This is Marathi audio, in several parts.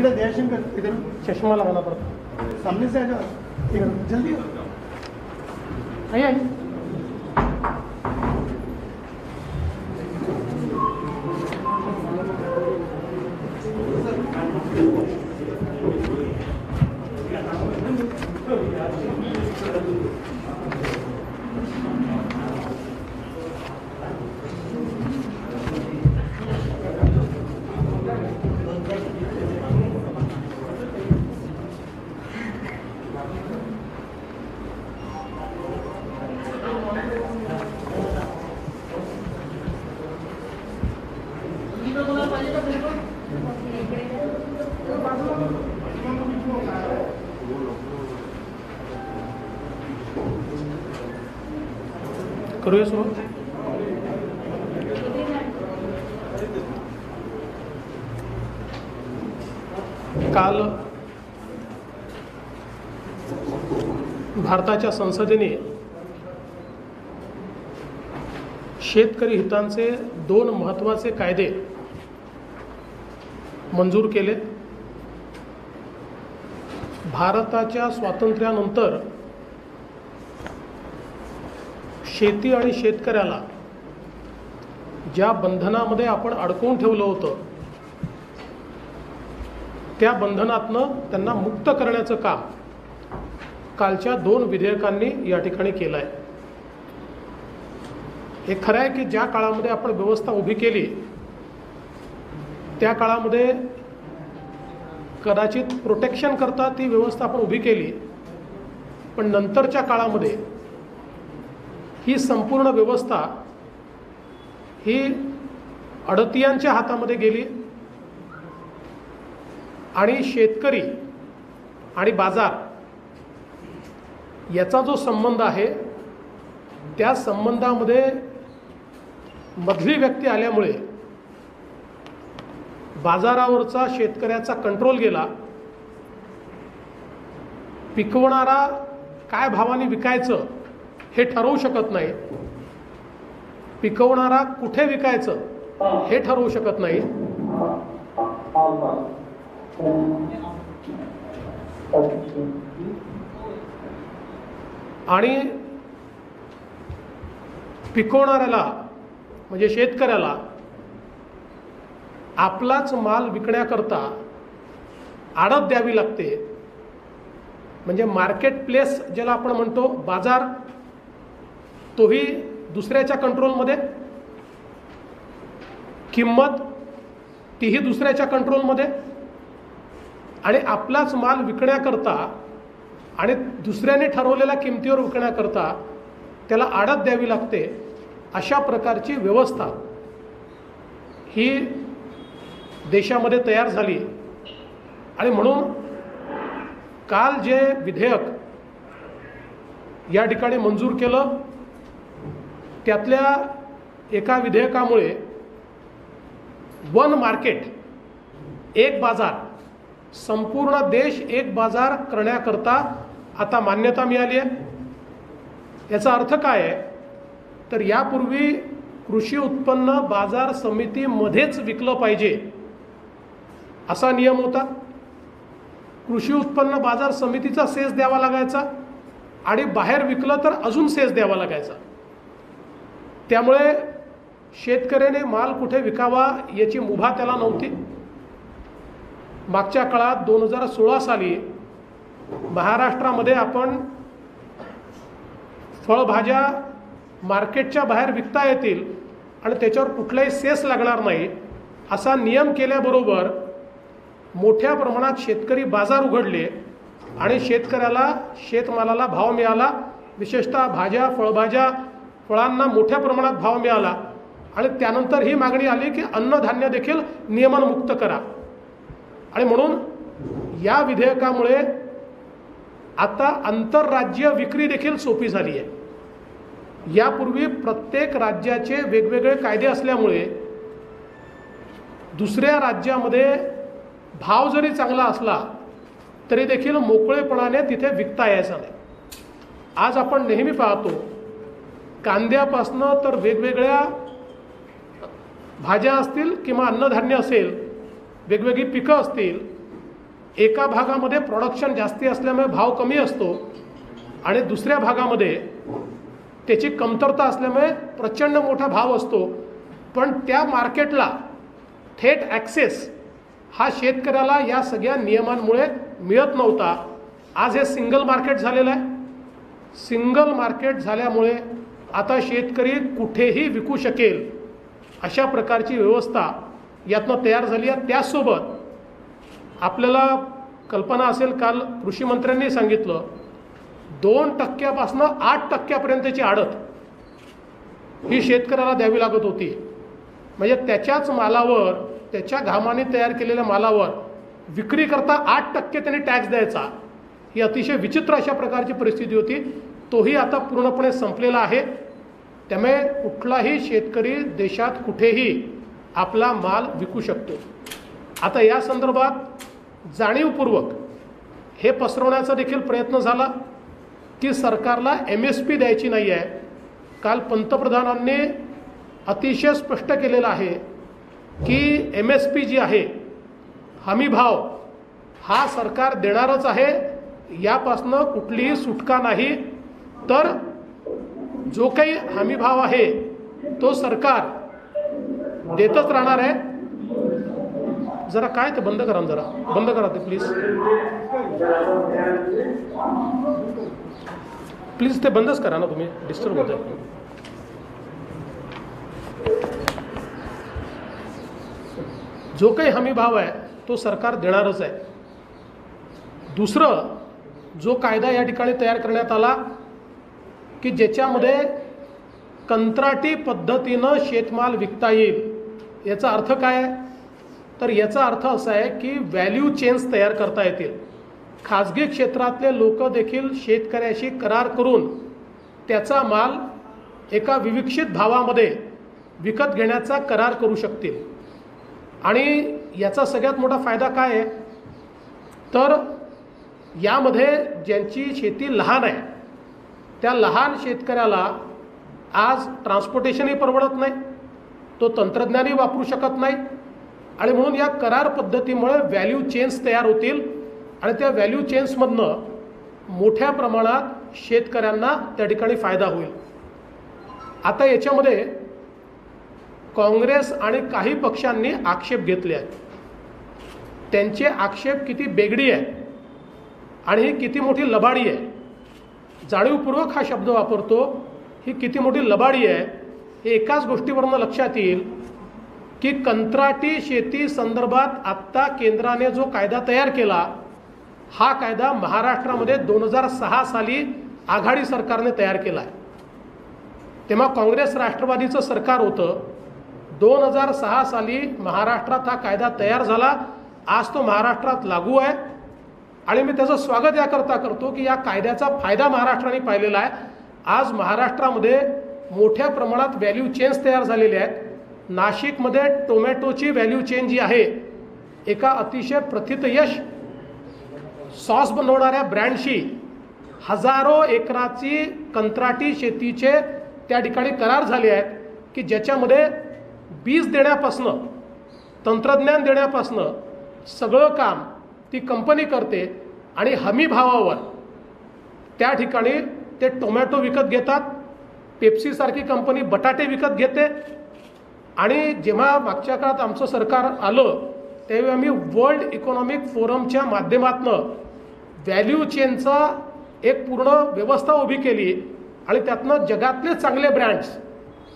इकडे दयाशंकर इधर चश्मा लगाना पड़ता सामने से आ जाओ इधर जल्दी आइए आइए करूया सुरू. काल भारताच्या संसदेने शेतकरी हितांचे 2 महत्त्वाचे कायदे मंजूर केले. भारताच्या स्वातंत्र्यानंतर शेती आणि शेतकऱ्याला ज्या बंधनामध्ये आपण अडकवून ठेवलं होतं त्या बंधनातनं त्यांना मुक्त करण्याचं काम कालच्या 2 विधेयकांनी या ठिकाणी केलं आहे. हे खरं आहे की ज्या काळामध्ये आपण व्यवस्था उभी केली त्या काळामध्ये कदाचित प्रोटेक्शन करता ती व्यवस्था आपण उभी केली, पण नंतरच्या काळामध्ये ही संपूर्ण व्यवस्था ही अडतियांच्या हातामध्ये गेली आणि शेतकरी आणि बाजार याचा जो संबंध आहे त्या संबंधामध्ये मधली व्यक्ती आल्यामुळे बाजारावरचा शेतकऱ्याचा कंट्रोल गेला. पिकवणारा काय भावाने विकायचं हे ठरवू शकत नाही, पिकवणारा कुठे विकायचं हे ठरवू शकत नाही. आणि पिकवणाऱ्याला म्हणजे शेतकऱ्याला आपलाच माल विकण्याकरता आडत द्यावी लागते. म्हणजे मार्केट प्लेस ज्याला आपण म्हणतो, बाजार, तोही दुसऱ्याच्या कंट्रोलमध्ये, किंमत तीही दुसऱ्याच्या कंट्रोलमध्ये, आणि आपलाच माल विकण्याकरता आणि दुसऱ्याने ठरवलेल्या किमतीवर विकण्याकरता त्याला आडत द्यावी लागते. अशा प्रकारची व्यवस्था ही देशामध्ये तयार झाली. आणि म्हणून काल जे विधेयक या ठिकाणी मंजूर केलं त्यातल्या एका विधेयकामुळे वन मार्केट, एक बाजार, संपूर्ण देश एक बाजार करण्याकरता आता मान्यता मिळाली आहे. याचा अर्थ काय आहे तर यापूर्वी कृषी उत्पन्न बाजार समितीमध्येच विकलं पाहिजे असा नियम होता. कृषी उत्पन्न बाजार समितीचा सेस द्यावा लागायचा आणि बाहेर विकलं तर अजून सेस द्यावा लागायचा. त्यामुळे शेतकऱ्याने माल कुठे विकावा याची मुभा त्याला नव्हती. मागच्या काळात 2016 साली महाराष्ट्रामध्ये आपण फळभाज्या मार्केटच्या बाहेर विकता येतील आणि त्याच्यावर कुठलाही सेस लागणार नाही असा नियम केल्याबरोबर मोठ्या प्रमाणात शेतकरी बाजार उघडले आणि शेतकऱ्याला शेतमालाला भाव मिळाला. विशेषतः भाज्या, फळभाज्या, फळांना मोठ्या प्रमाणात भाव मिळाला. आणि त्यानंतर ही मागणी आली की अन्नधान्य देखील नियमनमुक्त करा. आणि म्हणून या विधेयकामुळे आता आंतरराज्य विक्री देखील सोपी झाली आहे. यापूर्वी प्रत्येक राज्याचे वेगवेगळे कायदे असल्यामुळे दुसऱ्या राज्यामध्ये भाव जरी चांगला असला तरी देखील मोकळेपणाने तिथे विकता यायचा नाही. आज आपण नेहमी पाहतो कांद्यापासनं तर वेगवेगळ्या भाज्या असतील किंवा अन्नधान्य असेल, वेगवेगळी पिकं असतील, एका भागामध्ये प्रोडक्शन जास्ती असल्यामुळे भाव कमी असतो आणि दुसऱ्या भागामध्ये त्याची कमतरता असल्यामुळे प्रचंड मोठा भाव असतो. पण त्या मार्केटला थेट ॲक्सेस हा शेतकऱ्याला या सगळ्या नियमांमुळे मिळत नव्हता. आज हे सिंगल मार्केट झालेलं आहे. सिंगल मार्केट झाल्यामुळे आता शेतकरी कुठेही विकू शकेल अशा प्रकारची व्यवस्था यातनं तयार झाली आहे. त्याचसोबत आपल्याला कल्पना असेल, काल कृषी मंत्र्यांनी सांगितलं 2% 8% आडत ही शेतकऱ्याला द्यावी लागत होती. म्हणजे त्याच्याच मालावर, त्याच्या घामाने तयार केलेल्या मालावर विक्री करता 8% त्यांनी टॅक्स द्यायचा. ही अतिशय विचित्र अशा प्रकारची परिस्थिती होती. तोही आता पूर्णपणे संपलेला आहे. त्यामुळे कुठलाही शेतकरी देशात कुठेही आपला माल विकू शकतो. आता या संदर्भात जाणीवपूर्वक हे पसरवण्याचा देखील प्रयत्न झाला की सरकारला MSP द्यायची नाही आहे. काल पंतप्रधानांनी अतिशय स्पष्ट केलेलं आहे की MSP जी आहे, हमी भाव, हा सरकार देणारच आहे. यापासनं कुठलीही सुटका नाही. तर जो काही हमी भाव आहे तो सरकार देतच राहणार आहे. जरा काय ते बंद करा, जरा बंद करा ते प्लीज, प्लीज ते बंदच करा ना, तुम्ही डिस्टर्ब होत आहे. जो काही हमी भाव आहे तो सरकार देणारच आहे. दुसरं, जो कायदा या ठिकाणी तयार करण्यात आला की ज्याच्यामध्ये कंत्राटी पद्धतीनं शेतमाल विकता येईल, याचा अर्थ काय आहे? तर याचा अर्थ असा आहे की व्हॅल्यू चेन्स तयार करता येतील. खाजगी क्षेत्रातले लोक देखील शेतकऱ्याशी करार करून त्याचा माल एका विविक्षित भावामध्ये विकत घेण्याचा करार करू शकतील. आणि याचा सगळ्यात मोठा फायदा काय आहे? तर यामध्ये ज्यांची शेती लहान आहे त्या लहान शेतकऱ्याला आज ट्रान्सपोर्टेशनही परवडत नाही, तो तंत्रज्ञानही वापरू शकत नाही. आणि म्हणून या करार पद्धतीमुळे व्हॅल्यू चेन्स तयार होतील आणि त्या व्हॅल्यू चेन्समधनं मोठ्या प्रमाणात शेतकऱ्यांना त्या ठिकाणी फायदा होईल. आता याच्यामध्ये काँग्रेस आणि काही पक्षांनी आक्षेप घेतले आहेत. त्यांचे आक्षेप किती बेगडी आहेत आणि ही किती मोठी लबाडी आहे. जाणीवपूर्वक हा शब्द वापरतो, ही किती मोठी लबाडी आहे हे एकाच गोष्टीवरनं लक्षात येईल की कंत्राटी शेती संदर्भात आत्ता केंद्राने जो कायदा तयार केला, हा कायदा महाराष्ट्रामध्ये 2006 साली आघाडी सरकारने तयार केला आहे. तेव्हा काँग्रेस राष्ट्रवादीचं सरकार होतं. 2006 साली महाराष्ट्रात हा कायदा तयार झाला. आज तो महाराष्ट्रात लागू आहे आणि मी त्याचं स्वागत याकरता करतो की या कायद्याचा फायदा महाराष्ट्राने पाहिलेला आहे. आज महाराष्ट्रामध्ये मोठ्या प्रमाणात व्हॅल्यू चेन्स तयार झालेले आहेत. नाशिकमध्ये टोमॅटोची व्हॅल्यू चेन जी आहे, एका अतिशय प्रथितयश सॉस बनवणाऱ्या ब्रँडशी हजारो एकराची कंत्राटी शेतीचे त्या ठिकाणी करार झाले आहेत की ज्याच्यामध्ये बीज देण्यापासनं, तंत्रज्ञान देण्यापासनं सगळं काम ती कंपनी करते आणि हमी भावावर त्या ठिकाणी ते टोमॅटो विकत घेतात. पेप्सीसारखी कंपनी बटाटे विकत घेते. आणि जेव्हा मागच्या काळात आमचं सरकार आलं त्यावेळी आम्ही वर्ल्ड इकॉनॉमिक फोरमच्या माध्यमातून व्हॅल्यू चेनचा एक पूर्ण व्यवस्था उभी केली आणि त्यातनं जगातले चांगले ब्रँड्स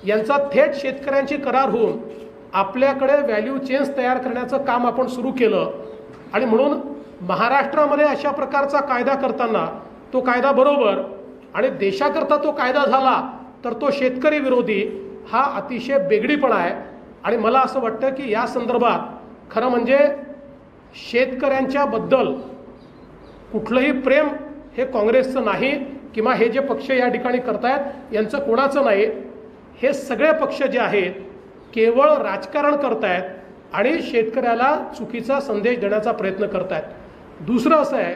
यांचा थेट शेतकऱ्यांची करार होऊन आपल्याकडे व्हॅल्यू चेन्स तयार करण्याचं काम आपण सुरू केलं. आणि म्हणून महाराष्ट्रामध्ये अशा प्रकारचा कायदा करताना तो कायदा बरोबर आणि देशाकरता तो कायदा झाला तर तो शेतकरी विरोधी हा अतिशय बेगडीपणा आहे. आणि मला असं वाटतं की या संदर्भात खरं म्हणजे शेतकऱ्यांच्या बद्दल कुठलंही प्रेम हे काँग्रेसचं नाही किंवा हे जे पक्ष या ठिकाणी करतायत यांचं कोणाचं नाही. हे सगळे पक्ष जे आहेत केवळ राजकारण करतायत आणि शेतकऱ्याला चुकीचा संदेश देण्याचा प्रयत्न करतायत. दुसरं असं आहे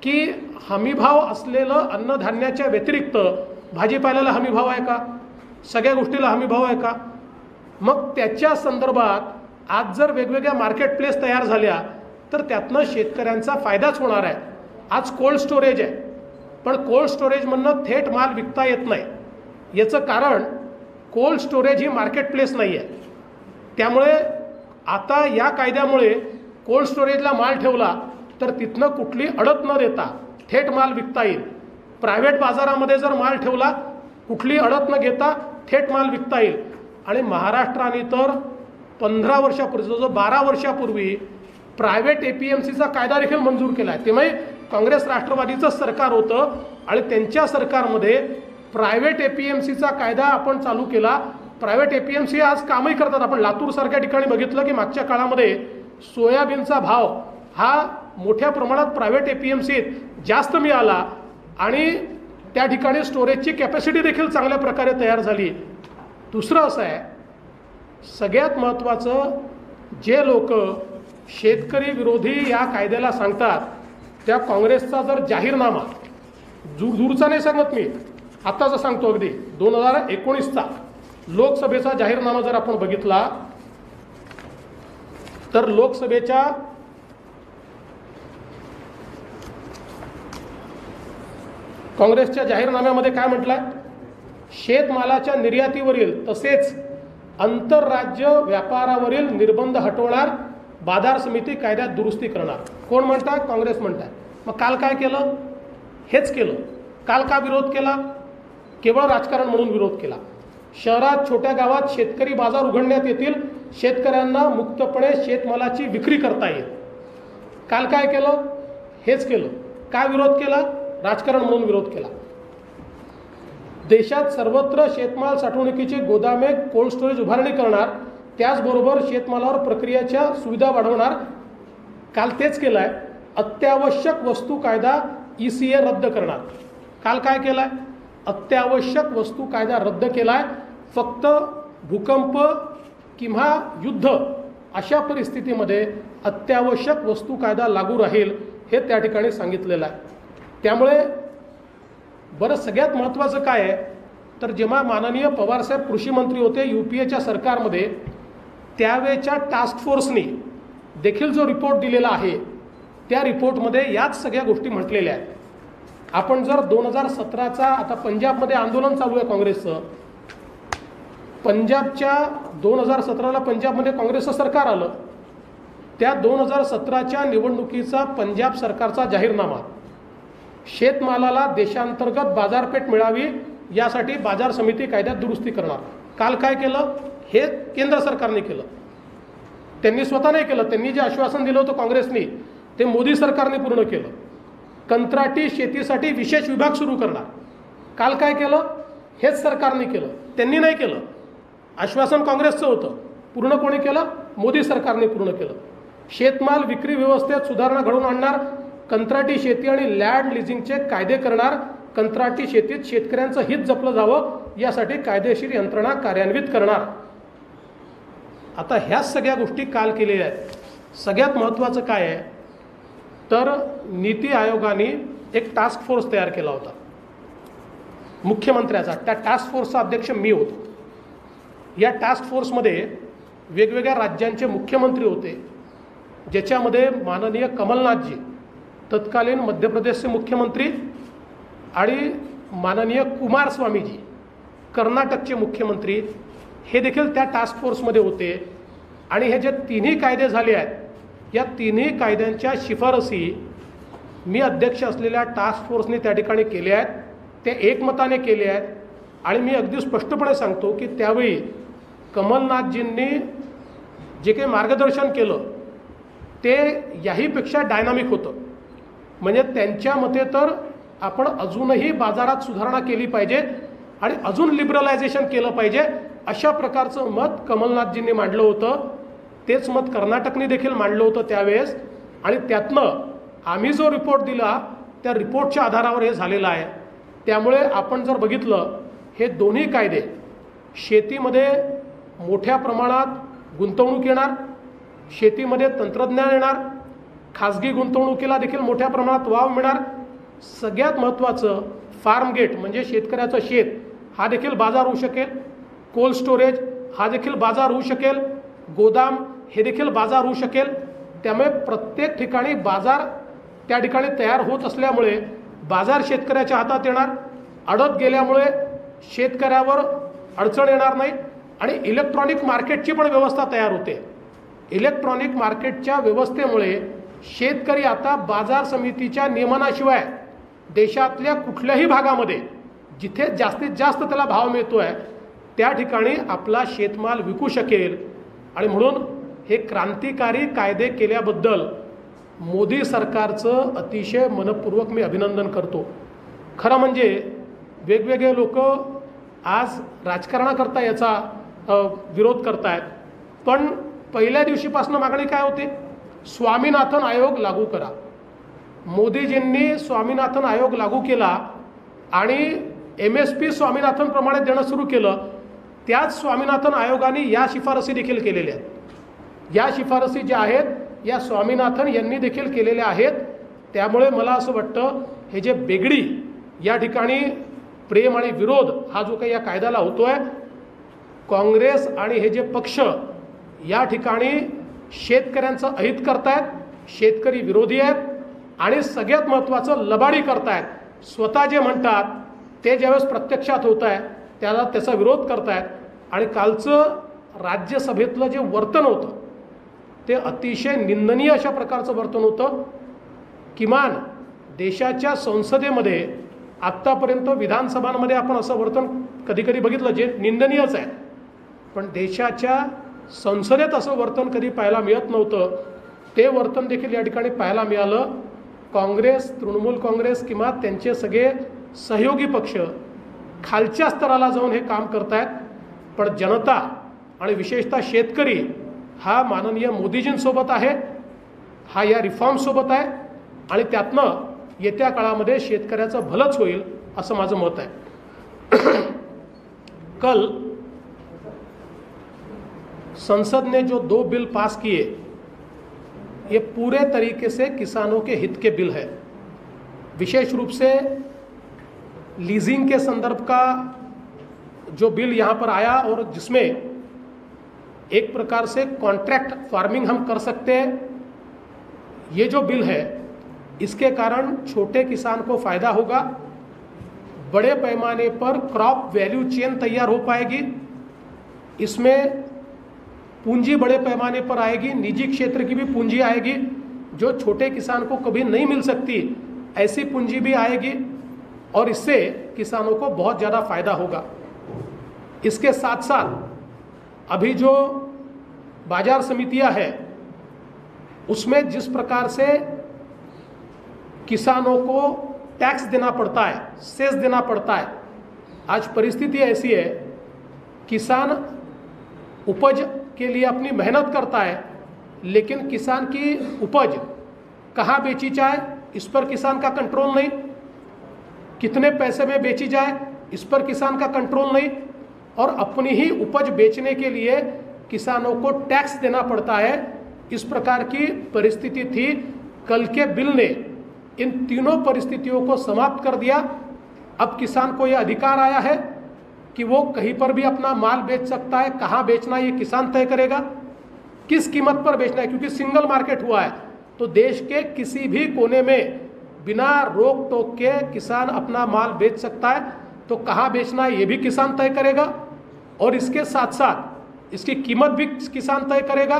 की हमीभाव असलेलं अन्नधान्याच्या व्यतिरिक्त भाजीपाल्याला हमीभाव आहे का? सगळ्या गोष्टीला हमीभाव आहे का? मग त्याच्या संदर्भात आज जर वेगवेगळ्या मार्केट प्लेस तयार झाल्या तर त्यातनं शेतकऱ्यांचा फायदाच होणार आहे. आज कोल्ड स्टोरेज आहे, पण कोल्ड स्टोरेजमधनं थेट माल विकता येत नाही. याचं कारण कोल्ड स्टोरेज ही मार्केट प्लेस नाही आहे. त्यामुळे आता या कायद्यामुळे कोल्ड स्टोरेजला माल ठेवला तर तिथनं कुठली अडत न देता थेट माल विकता येईल. प्रायव्हेट बाजारामध्ये जर माल ठेवला कुठली अडत न घेता थेट माल विकता येईल. आणि महाराष्ट्राने तर 15 वर्षापूर्वी, जो 12 वर्षापूर्वी प्रायव्हेट APMCचा कायदा देखील मंजूर केला आहे. तेव्हा काँग्रेस राष्ट्रवादीचं सरकार होतं आणि त्यांच्या सरकारमध्ये प्रायव्हेट APMCचा कायदा आपण चालू केला. प्रायव्हेट APMC आज कामही करतात. आपण लातूरसारख्या ठिकाणी बघितलं की मागच्या काळामध्ये सोयाबीनचा भाव हा मोठ्या प्रमाणात प्रायव्हेट APMCत जास्त मिळाला आणि त्या ठिकाणी स्टोरेजची कॅपॅसिटी देखील चांगल्या प्रकारे तयार झाली. दुसरं असं आहे, सगळ्यात महत्त्वाचं, जे लोक शेतकरी विरोधी या कायद्याला सांगतात त्या काँग्रेसचा जर जाहीरनामा, दूरचा नाही सांगत मी, आत्ताचा सांगतो, अगदी 2019चा लोकसभेचा जाहीरनामा जर आपण बघितला तर लोकसभेच्या काँग्रेसच्या जाहीरनाम्यामध्ये काय म्हटलंय? शेतमालाच्या निर्यातीवरील तसेच आंतरराज्य व्यापारावरील निर्बंध हटवणार, बाजार समिती कायद्यात दुरुस्ती करणार. कोण म्हणतात? काँग्रेस म्हणतात. मग काल काय केलं? हेच केलं. काल का विरोध केला? केवळ राजकारण म्हणून विरोध केला. शहरात, छोट्या गावात शेतकरी बाजार उघडण्यात येतील, शेतकऱ्यांना मुक्तपणे शेतमालाची विक्री करता येईल. काल काय केलं? हेच केलं. काय विरोध केला? राजकारण म्हणून विरोध केला. देशात सर्वत्र शेतमाल साठवणुकीचे गोदामे, कोल्ड स्टोरेज उभारणी करणार, त्याचबरोबर शेतमालावर प्रक्रियेच्या सुविधा वाढवणार. काल तेच केलं आहे. अत्यावश्यक वस्तू कायदा ECA रद्द करणार. काल काय केलं आहे? अत्यावश्यक वस्तू कायदा रद्द केला आहे. फक्त भूकंप किंवा युद्ध अशा परिस्थितीमध्ये अत्यावश्यक वस्तू कायदा लागू राहील, हे त्या ठिकाणी सांगितलेलं आहे. त्यामुळे बरं, सगळ्यात महत्त्वाचं काय आहे तर जेव्हा माननीय पवारसाहेब कृषी मंत्री होते UPAच्या सरकारमध्ये, त्यावेळेच्या टास्क फोर्सनी देखील जो रिपोर्ट दिलेला आहे त्या रिपोर्टमध्ये याच सगळ्या गोष्टी म्हटलेल्या आहेत. आपण जर 2017चा, आता पंजाबमध्ये आंदोलन चालू आहे काँग्रेसचं, पंजाबच्या 2017ला पंजाबमध्ये काँग्रेसचं सरकार आलं. त्या 2017च्या निवडणुकीचा पंजाब सरकारचा जाहीरनामा, शेतमालाला देशांतर्गत बाजारपेठ मिळावी यासाठी बाजार समिती कायद्यात दुरुस्ती करणार. काल काय केलं? हे केंद्र सरकारने केलं. त्यांनी स्वतः नाही केलं. त्यांनी जे आश्वासन दिलं होतं काँग्रेसने ते मोदी सरकारने पूर्ण केलं. कंत्राटी शेतीसाठी विशेष विभाग सुरू करणार. काल काय केलं? हेच सरकारने केलं. त्यांनी नाही केलं. आश्वासन काँग्रेसचं होतं, पूर्ण कोणी केलं? मोदी सरकारने पूर्ण केलं. शेतमाल विक्री व्यवस्थेत सुधारणा घडवून आणणार, कंत्राटी शेती आणि लँड लिझिंगचे कायदे करणार, कंत्राटी शेतीत शेतकऱ्यांचं हित जपलं जावं यासाठी कायदेशीर यंत्रणा कार्यान्वित करणार. आता ह्याच सगळ्या गोष्टी काल केलेल्या आहेत. सगळ्यात महत्त्वाचं काय आहे तर नीती आयोगाने एक टास्क फोर्स तयार केला होता मुख्यमंत्र्याचा. त्या टास्क फोर्सचा अध्यक्ष मी होतो. या टास्क फोर्समध्ये वेगवेगळ्या राज्यांचे मुख्यमंत्री होते, ज्याच्यामध्ये माननीय कमलनाथजी तत्कालीन मध्य प्रदेशचे मुख्यमंत्री आणि माननीय कुमारस्वामीजी कर्नाटकचे मुख्यमंत्री हे देखील त्या टास्क फोर्समध्ये होते. आणि हे जे तिन्ही कायदे झाले आहेत, या तिन्ही कायद्यांच्या शिफारसी मी अध्यक्ष असलेल्या टास्क फोर्सने त्या ठिकाणी केल्या आहेत. ते एकमताने केले आहेत. आणि मी अगदी स्पष्टपणे सांगतो की त्यावेळी कमलनाथजींनी जे काही मार्गदर्शन केलं ते याहीपेक्षा डायनामिक होतं. म्हणजे त्यांच्या मते तर आपण अजूनही बाजारात सुधारणा केली पाहिजे आणि अजून लिबरलायझेशन केलं पाहिजे, अशा प्रकारचं मत कमलनाथजींनी मांडलं होतं. तेच मत कर्नाटकने देखील मांडलं होतं त्यावेळेस. आणि त्यातनं आम्ही जो रिपोर्ट दिला त्या रिपोर्टच्या आधारावर हे झालेलं आहे. त्यामुळे आपण जर बघितलं, हे दोन्ही कायदे शेतीमध्ये मोठ्या प्रमाणात गुंतवणूक येणार, शेतीमध्ये तंत्रज्ञान येणार, खाजगी गुंतवणुकीला देखील मोठ्या प्रमाणात वाव मिळणार. सगळ्यात महत्त्वाचं फार्म गेट म्हणजे शेतकऱ्याचं शेत, हा देखील बाजार होऊ शकेल. कोल्ड स्टोरेज हा देखील बाजार होऊ शकेल. गोदाम हे देखील बाजार होऊ शकेल. त्यामुळे प्रत्येक ठिकाणी बाजार त्या ठिकाणी तयार होत असल्यामुळे बाजार शेतकऱ्याच्या हातात येणार, अडत गेल्यामुळे शेतकऱ्यावर अडचण येणार नाही आणि इलेक्ट्रॉनिक मार्केटची पण व्यवस्था तयार होते. इलेक्ट्रॉनिक मार्केटच्या व्यवस्थेमुळे शेतकरी आता बाजार समितीच्या नियमनाशिवाय देशातल्या कुठल्याही भागामध्ये जिथे जास्तीत जास्त त्याला भाव मिळतो आहे त्या ठिकाणी आपला शेतमाल विकू शकेल. आणि म्हणून हे क्रांतिकारी कायदे केल्याबद्दल मोदी सरकारचं अतिशय मनपूर्वक मी अभिनंदन करतो. खरं म्हणजे वेगवेगळे लोक आज राजकारणाकरता याचा विरोध करतायत, पण पहिल्या दिवशीपासून मागणी काय होती? स्वामीनाथन आयोग लागू करा. मोदीजींनी स्वामीनाथन आयोग लागू केला आणि MSP स्वामीनाथन प्रमाणे देणं सुरू केलं. त्याच स्वामीनाथन आयोगाने या शिफारसी देखील केलेल्या आहेत. या शिफारसी ज्या आहेत या स्वामीनाथन यांनी देखील केलेल्या आहेत. त्यामुळे मला असं वाटतं हे जे बेगडी या ठिकाणी प्रेम आणि विरोध हा जो काही या कायद्याला होतो आहे, काँग्रेस आणि हे जे पक्ष या ठिकाणी शेतकऱ्यांचं अहित करतायत, शेतकरी विरोधी आहेत आणि सगळ्यात महत्त्वाचं लबाडी करतायत. स्वतः जे म्हणतात ते ज्यावेळेस प्रत्यक्षात होत आहे त्याचा विरोध करतायत. आणि कालचं राज्यसभेतलं जे वर्तन होतं ते अतिशय निंदनीय अशा प्रकारचं वर्तन होतं. किमान देशाच्या संसदेमध्ये आत्तापर्यंत विधानसभांमध्ये आपण असं वर्तन कधी कधी बघितलं जे निंदनीयच आहे, पण देशाच्या संसदेत असं वर्तन कधी पाहायला मिळत नव्हतं. ते वर्तन देखील या ठिकाणी पाहायला मिळालं. काँग्रेस, तृणमूल काँग्रेस किंवा त्यांचे सगळे सहयोगी पक्ष खालच्या स्तराला जाऊन हे काम करतायत, पण जनता आणि विशेषतः शेतकरी हा माननीय मोदीजींसोबत आहे, हा या रिफॉर्मसोबत आहे आणि त्यातनं येत्या काळामध्ये शेतकऱ्याचं भलंच होईल असं माझं मत आहे. कल संसद ने जो 2 बिल पास किए ये पूरे तरीके से किसानों के हित के बिल है. विशेष रूप से लीजिंग के संदर्भ का जो बिल यहाँ पर आया और जिसमें एक प्रकार से कॉन्ट्रैक्ट फार्मिंग हम कर सकते हैं, ये जो बिल है इसके कारण छोटे किसान को फ़ायदा होगा. बड़े पैमाने पर क्रॉप वैल्यू चेन तैयार हो पाएगी. इसमें पूंजी बड़े पैमाने पर आएगी, निजी क्षेत्र की भी पूंजी आएगी जो छोटे किसान को कभी नहीं मिल सकती, ऐसी पूंजी भी आएगी और इससे किसानों को बहुत ज़्यादा फ़ायदा होगा. इसके साथ साथ अभी जो बाजार समितियां हैं उसमें जिस प्रकार से किसानों को टैक्स देना पड़ता है, सेस देना पड़ता है, आज परिस्थिति ऐसी है किसान उपज के लिए अपनी मेहनत करता है लेकिन किसान की उपज कहाँ बेची जाए इस पर किसान का कंट्रोल नहीं, कितने पैसे में बेची जाए इस पर किसान का कंट्रोल नहीं, और अपनी ही उपज बेचने के लिए किसानों को टैक्स देना पड़ता है. इस प्रकार की परिस्थिति थी. कल के बिल ने इन तीनों परिस्थितियों को समाप्त कर दिया. अब किसान को यह अधिकार आया है कि वो कहीं पर भी अपना माल बेच सकता है. कहाँ बेचना ये किसान तय करेगा, किस कीमत पर बेचना है, क्योंकि सिंगल मार्केट हुआ है तो देश के किसी भी कोने में बिना रोक टोक के किसान अपना माल बेच सकता है. तो कहाँ बेचना है ये भी किसान तय करेगा और इसके साथ साथ इसकी कीमत भी किसान तय करेगा.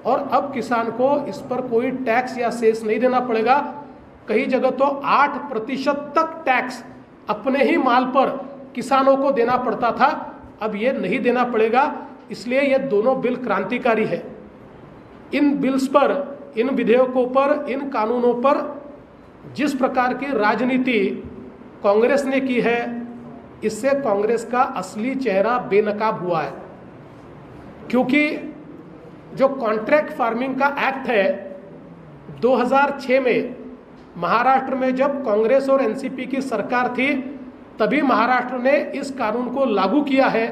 और अब किसान को इस पर कोई टैक्स या सेस नहीं देना पड़ेगा. कई जगह तो 8% तक टैक्स अपने ही माल पर किसानों को देना पड़ता था, अब ये नहीं देना पड़ेगा. इसलिए ये दोनों बिल क्रांतिकारी है. इन बिल्स पर, इन विधेयकों पर, इन कानूनों पर जिस प्रकार की राजनीति कांग्रेस ने की है इससे कांग्रेस का असली चेहरा बेनकाब हुआ है. क्योंकि जो कॉन्ट्रैक्ट फार्मिंग का एक्ट है 2006 में महाराष्ट्र में जब कांग्रेस और एनसीपी की सरकार थी तभी महाराष्ट्र ने इस कानून को लागू किया है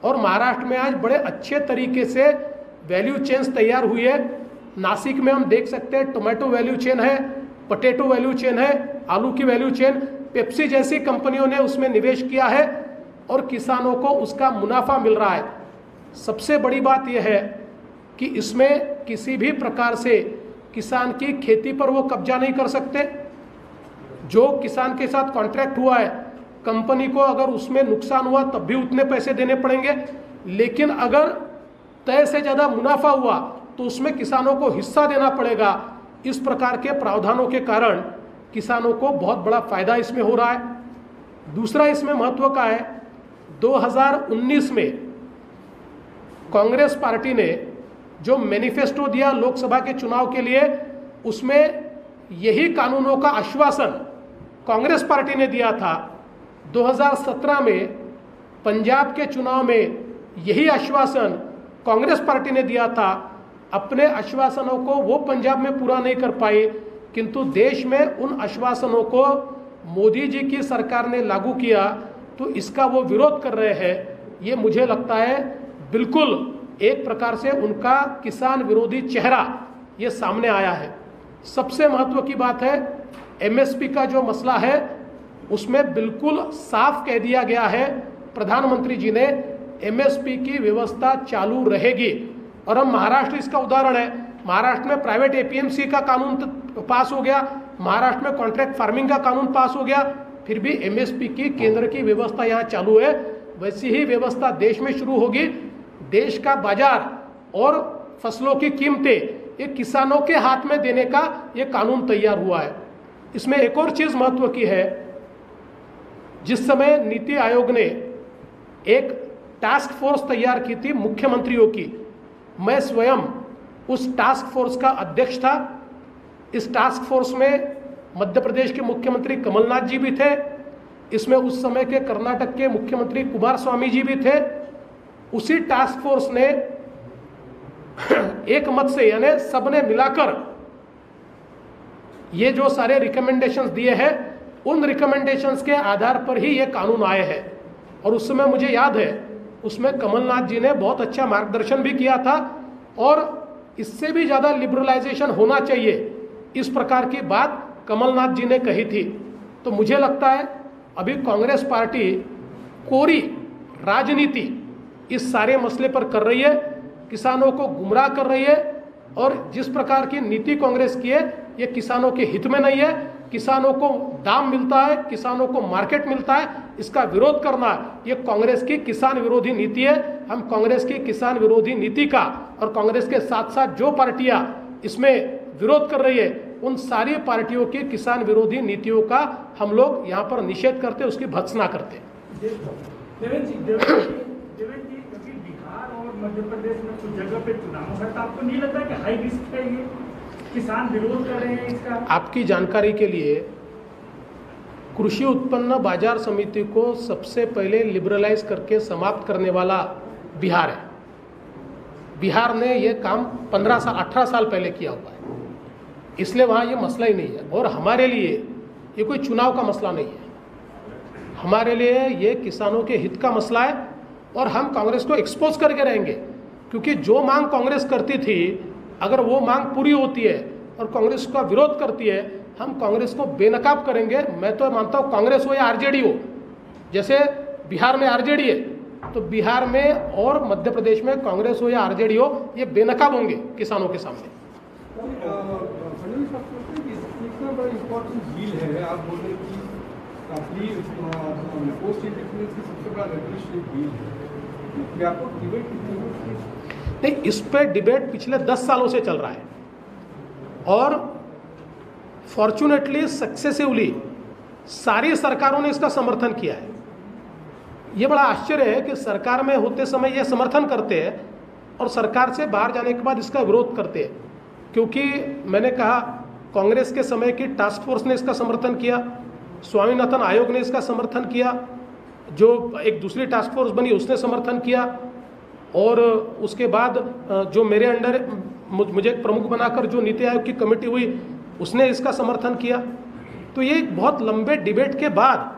और महाराष्ट्र में आज बड़े अच्छे तरीके से वैल्यू चेन्स तैयार हुई है. नासिक में हम देख सकते हैं टोमेटो वैल्यू चेन है, पोटैटो वैल्यू चेन है, आलू की वैल्यू चेन, पेप्सी जैसी कंपनियों ने उसमें निवेश किया है और किसानों को उसका मुनाफा मिल रहा है. सबसे बड़ी बात यह है कि इसमें किसी भी प्रकार से किसान की खेती पर वो कब्जा नहीं कर सकते। जो किसान के साथ कॉन्ट्रैक्ट हुआ है, कंपनी को अगर उसमें नुकसान हुआ तब भी उतने पैसे देने पड़ेंगे, लेकिन अगर तय से ज़्यादा मुनाफा हुआ तो उसमें किसानों को हिस्सा देना पड़ेगा। इस प्रकार के प्रावधानों के कारण किसानों को बहुत बड़ा फायदा इसमें हो रहा है। दूसरा इसमें महत्व का है, 2019 में कांग्रेस पार्टी ने जो मैनिफेस्टो दिया लोकसभा के चुनाव के लिए, उसमें यही कानूनों का आश्वासन कांग्रेस पार्टी ने दिया था। 2017 में पंजाब के चुनाव में यही आश्वासन कांग्रेस पार्टी ने दिया था। अपने आश्वासनों को वो पंजाब में पूरा नहीं कर पाई, किंतु देश में उन आश्वासनों को मोदी जी की सरकार ने लागू किया, तो इसका वो विरोध कर रहे हैं। ये मुझे लगता है बिल्कुल एक प्रकार से उनका किसान विरोधी चेहरा ये सामने आया है। सबसे महत्व की बात है, एमएसपी का जो मसला है उसमें बिल्कुल साफ कह दिया गया है, प्रधानमंत्री जी ने एमएसपी की व्यवस्था चालू रहेगी। और हम महाराष्ट्र इसका उदाहरण है, महाराष्ट्र में प्राइवेट एपीएमसी का कानून पास हो गया, महाराष्ट्र में कॉन्ट्रैक्ट फार्मिंग का कानून पास हो गया, फिर भी एमएसपी की केंद्र की व्यवस्था यहाँ चालू है। वैसी ही व्यवस्था देश में शुरू होगी। देश का बाजार और फसलों की कीमतें ये किसानों के हाथ में देने का ये कानून तैयार हुआ है। इसमें एक और चीज महत्व की है, जिस समय नीति आयोग ने एक टास्क फोर्स तैयार की थी मुख्यमंत्रियों की, मैं स्वयं उस टास्क फोर्स का अध्यक्ष था। इस टास्क फोर्स में मध्य प्रदेश के मुख्यमंत्री कमलनाथ जी भी थे, इसमें उस समय के कर्नाटक के मुख्यमंत्री कुमारस्वामी जी भी थे। उसी टास्क फोर्स ने एक मत से, यानी सबने मिलाकर ये जो सारे रिकमेंडेशंस दिए हैं, उन रिकमेंडेशंस के आधार पर ही ये कानून आए हैं। और उस समय मुझे याद है, उसमें कमलनाथ जी ने बहुत अच्छा मार्गदर्शन भी किया था, और इससे भी ज़्यादा लिबरलाइजेशन होना चाहिए, इस प्रकार की बात कमलनाथ जी ने कही थी। तो मुझे लगता है अभी कांग्रेस पार्टी कोरी राजनीति इस सारे मसले पर कर रही है, किसानों को गुमराह कर रही है, और जिस प्रकार की नीति कांग्रेस की है ये किसानों के हित में नहीं है। किसानों को दाम मिलता है, किसानों को मार्केट मिलता है, इसका विरोध करना ये कांग्रेस की किसान विरोधी नीति है। हम कांग्रेस की किसान विरोधी नीति का और कांग्रेस के साथ साथ जो पार्टियां इसमें विरोध कर रही है, उन सारी पार्टियों की किसान विरोधी नीतियों का हम लोग यहाँ पर निषेध करते, उसकी भत्सना करते। देवेंद्र जी, कभी बिहार और मध्य प्रदेश में कुछ जगह पे चुनाव है, तो आपको नहीं लगता कि हाई रिस्क है, ये किसान विरोध कर रहे हैं इसका? आपकी जानकारी के लिए, कृषि उत्पन्न बाजार समिति को सबसे पहले लिबरलाइज करके समाप्त करने वाला बिहार है। बिहार ने ये काम 15 साल 18 साल पहले किया हुआ है, इसलिए वहाँ ये मसला ही नहीं है। और हमारे लिए ये कोई चुनाव का मसला नहीं है, हमारे लिए ये किसानों के हित का मसला है। और हम कांग्रेस को एक्सपोज करके रहेंगे, क्योंकि जो मांग कांग्रेस करती थी, अगर वो मांग पूरी होती है और कांग्रेस का विरोध करती है, हम कांग्रेस को बेनकाब करेंगे। मैं तो मानता हूँ कांग्रेस हो या आरजेडी हो, जैसे बिहार में आरजेडी है, तो बिहार में और मध्य प्रदेश में कांग्रेस हो या आरजेडी हो, ये बेनकाब होंगे किसानों के सामने। नहीं, इस पे डिबेट पिछले 10 सालों से चल रहा है, और फॉर्चुनेटली सक्सेसिवली सारी सरकारों ने इसका समर्थन किया है। ये बड़ा आश्चर्य है कि सरकार में होते समय ये समर्थन करते हैं और सरकार से बाहर जाने के बाद इसका विरोध करते हैं। क्योंकि मैंने कहा, कांग्रेस के समय की टास्क फोर्स ने इसका समर्थन किया, स्वामीनाथन आयोग ने इसका समर्थन किया, जो एक दूसरी टास्क फोर्स बनी उसने समर्थन किया, और उसके बाद जो मेरे अंडर मुझे प्रमुख बनाकर जो नीति आयोग की कमेटी हुई उसने इसका समर्थन किया। तो ये एक बहुत लंबे डिबेट के बाद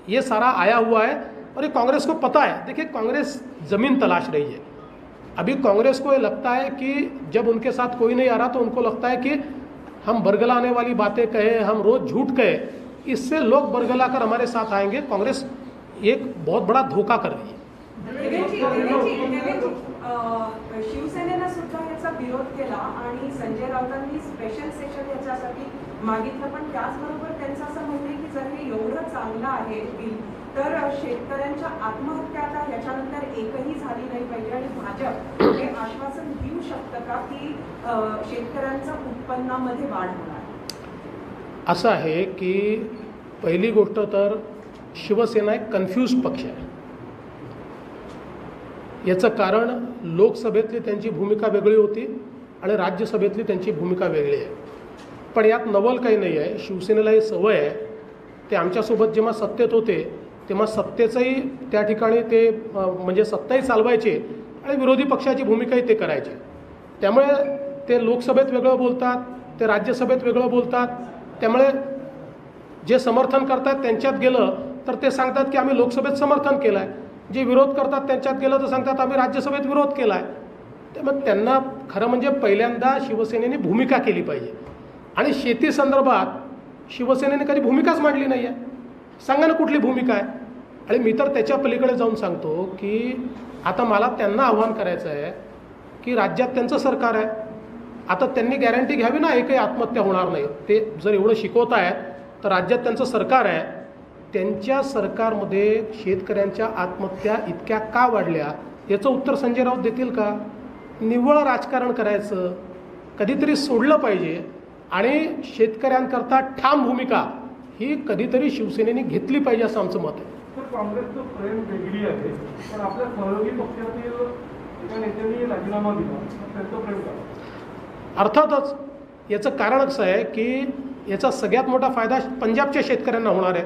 ये सारा आया हुआ है, और ये कांग्रेस को पता है। देखिए, कांग्रेस ज़मीन तलाश रही है। अभी कांग्रेस को ये लगता है कि जब उनके साथ कोई नहीं आ रहा, तो उनको लगता है कि हम बरगलाने वाली बातें कहे, हम रोज़ झूठ कहे, इससे लोग बरगला कर हमारे साथ आएंगे। कांग्रेस एक बहुत बड़ा धोखा कर रही है। शिवसेनेनं सुद्धा याचा याचा विरोध केला आणि संजय राऊतांनी स्पेशल सेशन याच्यासाठी मागितलं. पण त्याचबरोबर त्यांचं असं म्हणणं आहे की जर हे एवढं चांगलं आहे बिल तर शेतकऱ्यांच्या आत्महत्या आता ह्याच्यानंतर एकही झाली नाही पाहिजे आणि भाजप हे आश्वासन देऊ शकतं का की शेतकऱ्यांच्या उत्पन्नामध्ये वाढ होणार? असं आहे की पहिली गोष्ट तर शिवसेना एक कन्फ्यूज पक्ष आहे. याचं कारण लोकसभेतली त्यांची भूमिका वेगळी होती आणि राज्यसभेतली त्यांची भूमिका वेगळी आहे. पण यात नवल काही नाही आहे. शिवसेनेला ही सवय आहे. ते आमच्यासोबत जेव्हा सत्तेत होते तेव्हा सत्तेचंही त्या ठिकाणी ते म्हणजे सत्ताही चालवायचे आणि विरोधी पक्षाची भूमिकाही ते करायचे. त्यामुळे ते लोकसभेत वेगळं बोलतात, ते राज्यसभेत वेगळं बोलतात. त्यामुळे जे समर्थन करतात त्यांच्यात गेलं तर ते सांगतात की आम्ही लोकसभेत समर्थन केलं आहे. जे विरोध करतात त्यांच्यात गेलं तर सांगतात आम्ही राज्यसभेत विरोध केला आहे. त्यामुळे त्यांना खरं म्हणजे पहिल्यांदा शिवसेनेने भूमिका केली पाहिजे. आणि शेती संदर्भात शिवसेनेने कधी भूमिकाच मांडली नाही आहे. सांगा ना कुठली भूमिका आहे. आणि मी तर त्याच्या पलीकडे जाऊन सांगतो की आता मला त्यांना आव्हान करायचं आहे की राज्यात त्यांचं सरकार आहे. आता त्यांनी गॅरंटी घ्यावी ना एकही आत्महत्या होणार नाही. ते जर एवढं शिकवत आहेत तर राज्यात त्यांचं सरकार आहे. त्यांच्या सरकारमध्ये शेतकऱ्यांच्या आत्महत्या इतक्या का वाढल्या याचं उत्तर संजय राऊत देतील का? निव्वळ राजकारण करायचं कधीतरी सोडलं पाहिजे आणि शेतकऱ्यांकरता ठाम भूमिका ही कधीतरी शिवसेनेने घेतली पाहिजे असं आमचं मत आहे. तर काँग्रेसचं फ्रेम वेगळी आहे पण आपल्या सहयोगी पक्षातील एका नेत्यांनी राजीनामा दिला त्यांचं फ्रेम का? अर्थातच याचं कारण असं आहे की याचा सगळ्यात मोठा फायदा पंजाबच्या शेतकऱ्यांना होणार आहे.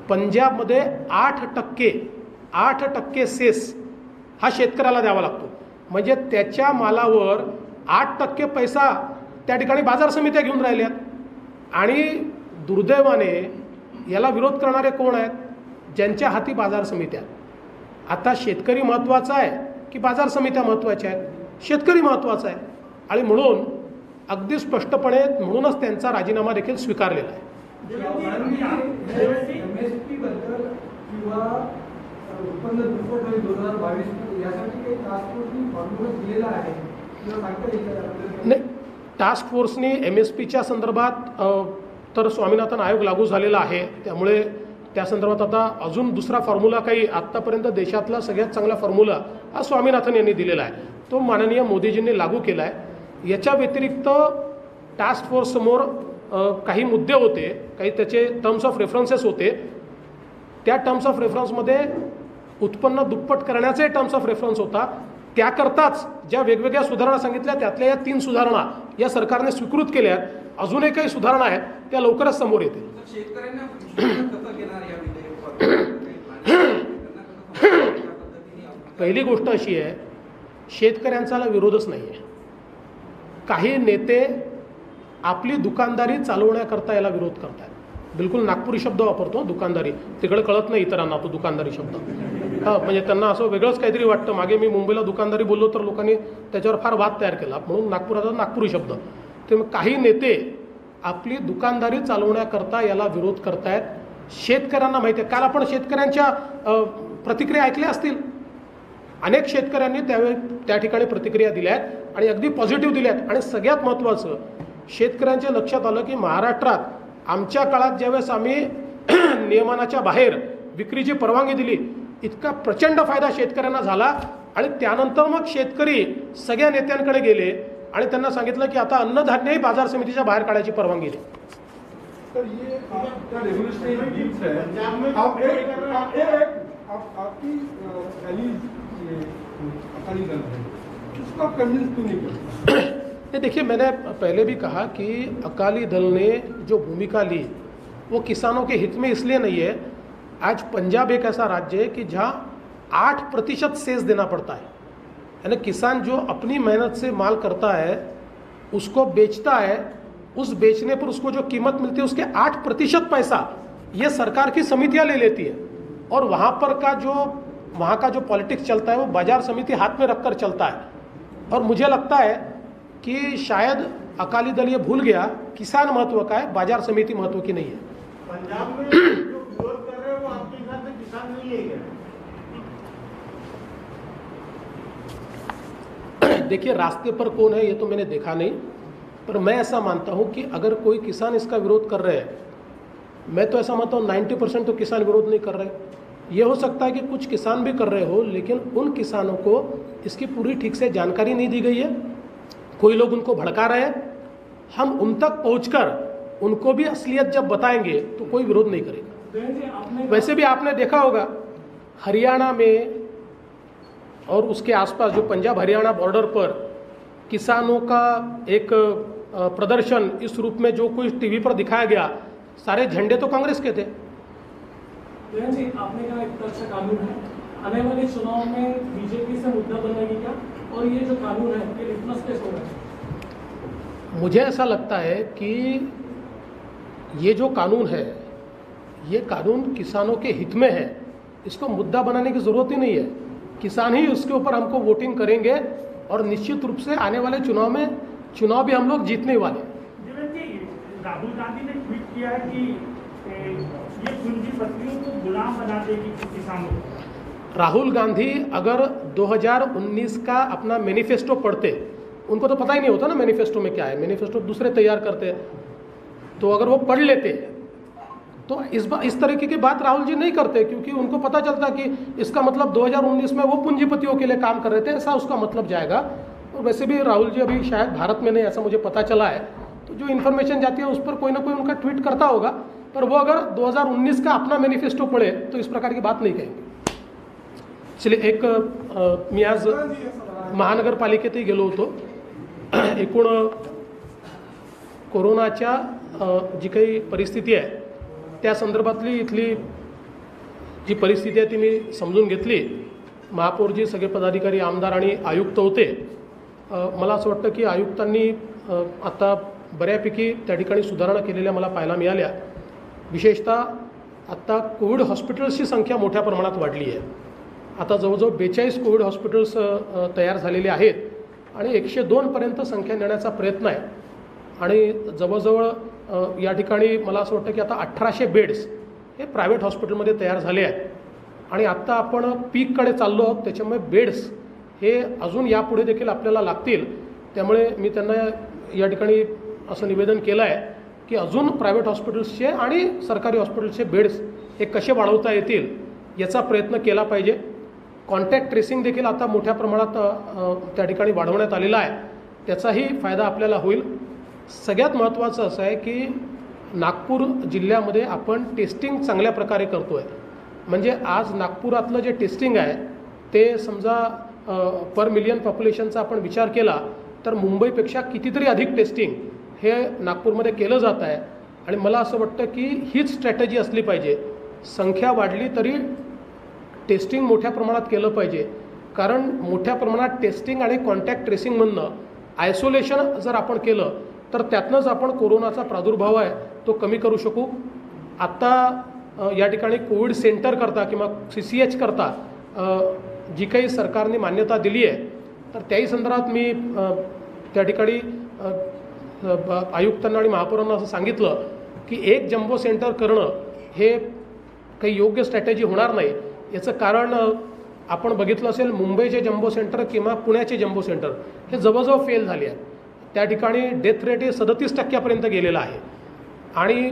पंजाबमध्ये 8% सेस हा शेतकऱ्याला द्यावा लागतो. म्हणजे त्याच्या मालावर 8% पैसा त्या ठिकाणी बाजार समित्या घेऊन राहिल्यात. आणि दुर्दैवाने याला विरोध करणारे कोण आहेत? ज्यांच्या हाती बाजार समित्या. आता शेतकरी महत्त्वाचा आहे की बाजार समित्या महत्त्वाच्या आहेत? शेतकरी महत्त्वाचा आहे. आणि म्हणून अगदी स्पष्टपणे म्हणूनच त्यांचा राजीनामा देखील स्वीकारलेला आहे. MSP बद्दल किंवा उत्पन्न दुप्पट होईल 2022 यासाठी काही टास्क फोर्सनी फॉर्म्युला दिलेला आहे किंवा सांगता येईल? नाही, टास्क फोर्सनी MSPच्या संदर्भात तर स्वामीनाथन आयोग लागू झालेला आहे. त्यामुळे त्या संदर्भात आता अजून दुसरा फॉर्म्युला काही आत्तापर्यंत देशातला सगळ्यात चांगला फॉर्म्युला हा स्वामीनाथन यांनी दिलेला आहे. तो माननीय मोदीजींनी लागू केला आहे. याच्या व्यतिरिक्त टास्क फोर्ससमोर काही मुद्दे होते, काही त्याचे टर्म्स ऑफ रेफरन्सेस होते. त्या टर्म्स ऑफ रेफरन्समध्ये उत्पन्न दुप्पट करण्याचे टर्म्स ऑफ रेफरन्स होता. त्याकरताच ज्या वेगवेगळ्या सुधारणा सांगितल्या त्यातल्या या 3 सुधारणा या सरकारने स्वीकृत केल्या आहेत. अजूनही काही सुधारणा आहेत त्या लवकरच समोर येतील. पहिली गोष्ट अशी आहे, शेतकऱ्यांचा विरोधच नाही आहे. काही नेते आपली दुकानदारी चालवण्याकरता याला विरोध करतात. बिलकुल नागपुरी शब्द वापरतो दुकानदारी. तिकडे कळत नाही इतरांना तो दुकानदारी शब्द. हां, म्हणजे त्यांना असं वेगळंच काहीतरी वाटतं. मागे मी मुंबईला दुकानदारी बोललो तर लोकांनी त्याच्यावर फार वाद तयार केला म्हणून नागपुराचा नागपुरी शब्द. ते काही नेते आपली दुकानदारी चालवण्याकरता याला विरोध करतायत. शेतकऱ्यांना माहिती आहे. काल आपण शेतकऱ्यांच्या प्रतिक्रिया ऐकल्या असतील. अनेक शेतकऱ्यांनी त्यावेळी त्या ठिकाणी प्रतिक्रिया दिल्या आहेत आणि अगदी पॉझिटिव्ह दिल्या आहेत. आणि सगळ्यात महत्त्वाचं शेतकऱ्यांच्या लक्षात आलं की महाराष्ट्रात आमच्या काळात ज्यावेळेस आम्ही नियमनाच्या बाहेर विक्रीची परवानगी दिली इतका प्रचंड फायदा शेतकऱ्यांना झाला. आणि त्यानंतर मग शेतकरी सगळ्या नेत्यांकडे गेले आणि त्यांना सांगितलं की आता अन्नधान्यही बाजार समितीच्या बाहेर काढायची परवानगी दिली. तर ये आपका रेवोल्यूशनरी बिल्स है आपकी अकाली दल है उसको कन्विंस क्यों नहीं करता? देखिए, मैंने पहले भी कहा कि अकाली दल ने जो भूमिका ली वो किसानों के हित में इसलिए नहीं है. आज पंजाब एक ऐसा राज्य है कि जहाँ 8% सेस देना पड़ता है. यानी किसान जो अपनी मेहनत से माल करता है उसको बेचता है, उस बेचने पर उसको जो कीमत मिलती है उसके 8% पैसा ये सरकार की समितियां ले लेती है. और वहाँ का जो पॉलिटिक्स चलता है वो बाजार समिति हाथ में रखकर चलता है. और मुझे लगता है कि शायद अकाली दल ये भूल गया किसान महत्व का है, बाजार समिति महत्व की नहीं है. पंजाब में जो विरोध कर रहे हैं वो आपके हिसाब से किसान नहीं है क्या? देखिए, रास्ते पर कौन है ये तो मैंने देखा नहीं, पर मैं ऐसा मानता हूँ कि अगर कोई किसान इसका विरोध कर रहे हैं, मैं तो ऐसा मानता हूँ 90% तो किसान विरोध नहीं कर रहे। ये हो सकता है कि कुछ किसान भी कर रहे हो, लेकिन उन किसानों को इसकी पूरी ठीक से जानकारी नहीं दी गई है, कोई लोग उनको भड़का रहे हैं। हम उन तक पहुंचकर उनको भी असलियत जब बताएंगे तो कोई विरोध नहीं करेगा। वैसे भी आपने देखा होगा हरियाणा में और उसके आसपास जो पंजाब हरियाणा बॉर्डर पर किसानों का एक प्रदर्शन इस रूप में जो कुछ टीवी पर दिखाया गया, सारे झंडे तो कांग्रेस के थे। जी, आपने कहा एक अच्छा कानून है, आने वाले चुनाव में बीजेपी से मुद्दा बनेगी क्या, और ये जो कानून है ये लिटमस टेस्ट होगा? मुझे ऐसा लगता है कि ये जो कानून है, ये कानून किसानों के हित में है, इसको मुद्दा बनाने की ज़रूरत ही नहीं है। किसान ही उसके ऊपर हमको वोटिंग करेंगे और निश्चित रूप से आने वाले चुनाव भी हम लोग जीतने वाले। देवेंद्र जी, राहुल गांधी ने ट्वीट किया है कि ये पूंजीपतियों को गुलाम बना देगी किसानों को। राहुल गांधी अगर 2019 का अपना मैनिफेस्टो पढ़ते, उनको तो पता ही नहीं होता ना मैनिफेस्टो में क्या है, मैनिफेस्टो दूसरे तैयार करते हैं, तो अगर वो पढ़ लेते तो इस तरीके की बात राहुल जी नहीं करते, क्योंकि उनको पता चलता कि इसका मतलब 2019 में वो पूंजीपतियों के लिए काम कर रहे थे, ऐसा उसका मतलब जाएगा। और वैसे भी राहुल जी अभी शायद भारत में नहीं, ऐसा मुझे पता चला है, तो जो इन्फॉर्मेशन जाती है उस पर कोई ना कोई उनका ट्वीट करता होगा, पर वो अगर 2019 का अपना मैनिफेस्टो पढ़े तो इस प्रकार की बात नहीं कहेंगे। चलिए, मी आज महानगरपालिकेतही गेलो होतो। एकूण कोरोनाच्या जी काही परिस्थिती आहे त्या संदर्भातली इथली जी परिस्थिती आहे ती मी समजून घेतली। महापौरजी, सगळे पदाधिकारी, आमदार आणि आयुक्त होते। मला असं वाटतं की आयुक्तांनी आता बऱ्यापैकी त्या ठिकाणी सुधारणा केलेल्या मला पाहायला मिळाल्या। विशेषतः आत्ता कोविड हॉस्पिटल्सची संख्या मोठ्या प्रमाणात वाढली आहे। आता जवळजवळ 42 कोविड हॉस्पिटल्स तयार झालेले आहेत आणि 102 पर्यंत संख्या नेण्याचा प्रयत्न आहे। आणि जवळजवळ या ठिकाणी मला असं वाटतं की आता 1800 बेड्स हे प्रायव्हेट हॉस्पिटलमध्ये तयार झाले आहेत आणि आत्ता आपण पीककडे चाललो आहोत, त्याच्यामुळे बेड्स हे अजून यापुढे देखील आपल्याला लागतील। त्यामुळे मी त्यांना या ठिकाणी असं निवेदन केलं आहे की अजून प्रायव्हेट हॉस्पिटल्सचे आणि सरकारी हॉस्पिटल्सचे बेड्स हे कसे वाढवता येतील याचा प्रयत्न केला पाहिजे। कॉन्टॅक्ट ट्रेसिंग देखील आता मोठ्या प्रमाणात त्या ठिकाणी वाढवण्यात आलेला आहे, त्याचाही फायदा आपल्याला होईल। सगळ्यात महत्त्वाचं असं आहे की नागपूर जिल्ह्यामध्ये आपण टेस्टिंग चांगल्या प्रकारे करतो आहे। म्हणजे आज नागपुरातलं जे टेस्टिंग आहे ते समजा पर मिलियन पॉप्युलेशनचा आपण विचार केला तर मुंबईपेक्षा कितीतरी अधिक टेस्टिंग हे नागपूरमध्ये केलं जात आहे। आणि मला असं वाटतं की हीच स्ट्रॅटेजी असली पाहिजे। संख्या वाढली तरी टेस्टिंग मोठ्या प्रमाणात केलं पाहिजे, कारण मोठ्या प्रमाणात टेस्टिंग आणि कॉन्टॅक्ट ट्रेसिंगमधनं आयसोलेशन जर आपण केलं तर त्यातनंच आपण कोरोनाचा प्रादुर्भाव आहे तो कमी करू शकू। आत्ता या ठिकाणी कोविड सेंटर करता किंवा CCH करता जी काही सरकारने मान्यता दिली आहे तर त्याही संदर्भात मी त्या ठिकाणी आयुक्तांना आणि महापौरांना असं सांगितलं की एक जम्बो सेंटर करणं हे काही योग्य स्ट्रॅटेजी होणार नाही। याचं कारण आपण बघितलं असेल, मुंबईचे जम्बो सेंटर किंवा पुण्याचे जम्बो सेंटर हे जवळजवळ फेल झाले आहेत। त्या ठिकाणी डेथ रेट हे 37% गेलेलं आहे। आणि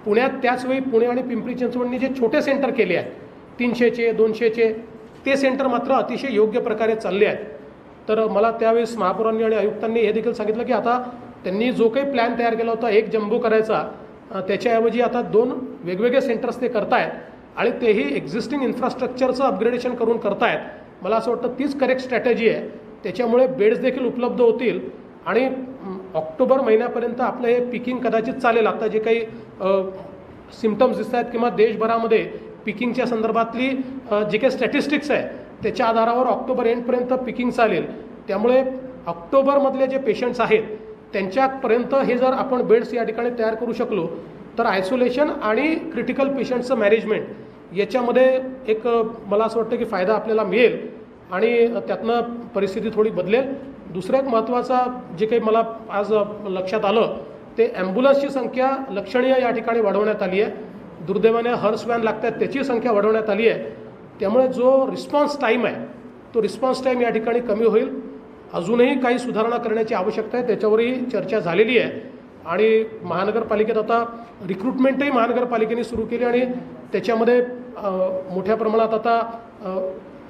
पुण्यात त्याचवेळी पुणे आणि पिंपरी चिंचवडनी जे छोटे सेंटर केले आहेत 300चे 200चे, ते सेंटर मात्र अतिशय योग्य प्रकारे चालले आहेत। तर मला त्यावेळेस महापौरांनी आणि आयुक्तांनी हे देखील सांगितलं की आता त्यांनी जो काही प्लॅन तयार केला होता एक जम्बो करायचा, त्याच्याऐवजी आता 2 वेगवेगळे सेंटर्स ते करतायत आणि तेही एक्झिस्टिंग इन्फ्रास्ट्रक्चरचं अपग्रेडेशन करून करतायत। मला असं वाटतं तीच करेक्ट स्ट्रॅटेजी आहे। त्याच्यामुळे बेड्स देखील उपलब्ध होतील आणि ऑक्टोबर महिन्यापर्यंत आपलं हे पिकिंग कदाचित चालेल। आता जे काही सिम्पटम्स दिसत आहेत किंवा देशभरामध्ये पिकिंगच्या संदर्भातली जे काही स्टॅटिस्टिक्स आहे त्याच्या आधारावर ऑक्टोबर एंडपर्यंत पिकिंग चालेल। त्यामुळे ऑक्टोबरमधले जे पेशंट्स आहेत त्यांच्यापर्यंत हे जर आपण बेड्स या ठिकाणी तयार करू शकलो तर आयसोलेशन आणि क्रिटिकल पेशंटचं मॅनेजमेंट याच्यामध्ये एक मला असं वाटतं की फायदा आपल्याला मिळेल आणि त्यातनं परिस्थिती थोडी बदलेल। दुसरं एक महत्त्वाचा जे काही मला आज लक्षात आलं ते ॲम्ब्युलन्सची संख्या लक्षणीय या ठिकाणी वाढवण्यात आली आहे। दुर्दैवाने हर्स व्हॅन लागतात त्याची संख्या वाढवण्यात आली आहे। त्यामुळे जो रिस्पॉन्स टाईम आहे तो रिस्पॉन्स टाईम या ठिकाणी कमी होईल। अजूनही काही सुधारणा करण्याची आवश्यकता आहे, त्याच्यावरही चर्चा झालेली आहे. आणि महानगरपालिकेत आता रिक्रुटमेंटही महानगरपालिकेने सुरू केली आणि त्याच्यामध्ये मोठ्या प्रमाणात आता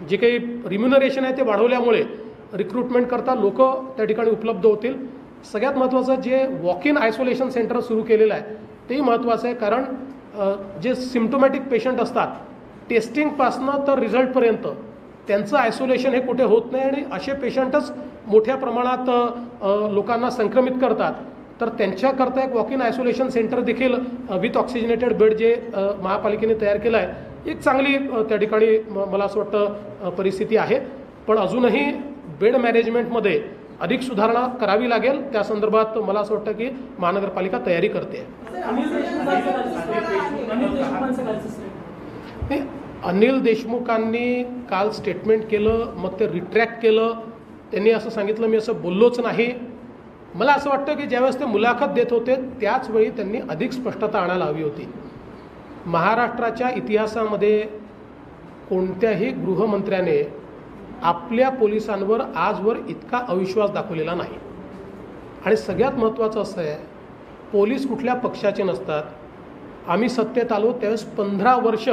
जे काही रिम्युनरेशन आहे ते वाढवल्यामुळे रिक्रुटमेंट करता लोक त्या ठिकाणी उपलब्ध होतील. सगळ्यात महत्त्वाचं जे वॉक इन आयसोलेशन सेंटर सुरू केलेलं आहे तेही महत्त्वाचं आहे, कारण जे सिम्प्टोमॅटिक पेशंट असतात टेस्टिंगपासनं तर रिझल्टपर्यंत त्यांचं आयसोलेशन हे कुठे होत नाही आणि असे पेशंटच मोठ्या प्रमाणात लोकांना संक्रमित करतात. तर त्यांच्याकरता एक वॉक इन आयसोलेशन सेंटर देखील विथ ऑक्सिजनेटेड बेड जे महापालिकेने तयार केलं आहे, एक चांगली त्या ठिकाणी मला असं वाटतं परिस्थिती आहे. पण अजूनही बेड मॅनेजमेंटमध्ये अधिक सुधारणा करावी लागेल. त्या संदर्भात मला असं वाटतं की महानगरपालिका तयारी करते. अनिल देशमुखांनी काल स्टेटमेंट केलं, मग ते रिट्रॅक्ट केलं. त्यांनी असं सांगितलं मी असं बोललोच नाही. मला असं वाटतं की ज्यावेळेस ते मुलाखत देत होते त्याचवेळी त्यांनी अधिक स्पष्टता आणायला हवी होती. महाराष्ट्राच्या इतिहासामध्ये कोणत्याही गृहमंत्र्याने आपल्या पोलिसांवर आजवर इतका अविश्वास दाखवलेला नाही. आणि सगळ्यात महत्त्वाचं असं आहे, पोलीस कुठल्या पक्षाचे नसतात. आम्ही सत्तेत आलो त्यावेळेस 15 वर्ष